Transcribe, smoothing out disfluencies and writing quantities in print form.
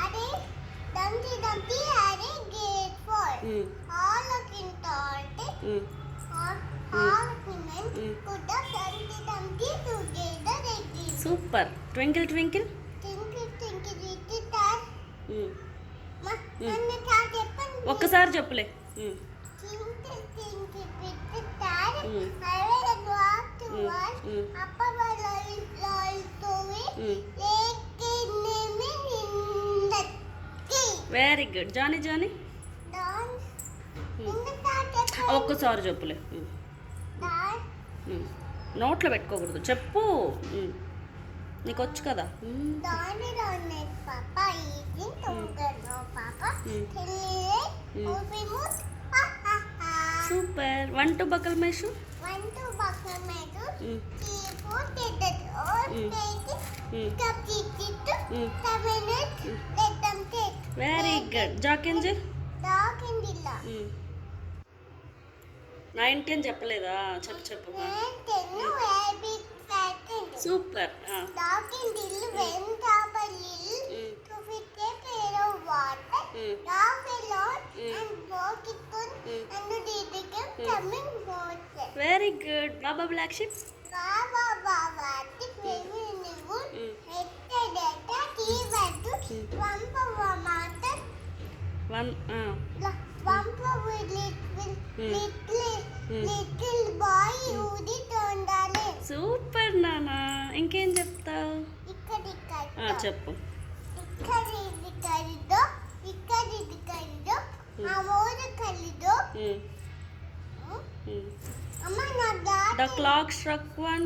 అరే దంతి దంతి అరే గేట్ ఫోర్ ఆల్ కింటాంటే ఆల్ కిమెన్ కుడ దంతి దంతి together exist. Super. Twinkle twinkle tinkle tinkle little star. నన్ను స్టార్ చెప్పండి. ఒక్కసారి చెప్పులే. Tinkle tinkle little star I will walk to walk up light టోవి లేకిన్ name in the key. Very good. Johnny Johnny dance in the star చెప్పండి. ఒక్కసారి చెప్పులే. Dance నోట్లో పెట్టుకోకూడదు, చెప్పు. నీకు వచ్చు కదా. Donny Donny Papa eating together. No Papa. Remote. Ha ha ha. Super. 1 2 buckle my shoe. One to buckle measure. Three four get that all take it. Cup it. 7 8. Let them take. Very good. జాకెంజర్. Dog in Dilla. 9 10 చెప్పలేదా? చెప్పు చెప్పు. When ten no very second. Super. Dog in Dilla went up a little to fit a pair of water. Dog alone and walk it on and the became coming water. Very good. Baa black sheep. Baba Baba tik very in the wood. Hette data tea vadu. Vampa vamata. 1 Vampa with little boy udit undale. Super నానా. ఇంకేం చెప్తావు? Ikkadi చెప్పు. ikkadi kalido. Amoru kalido. Amma na The clock struck 1.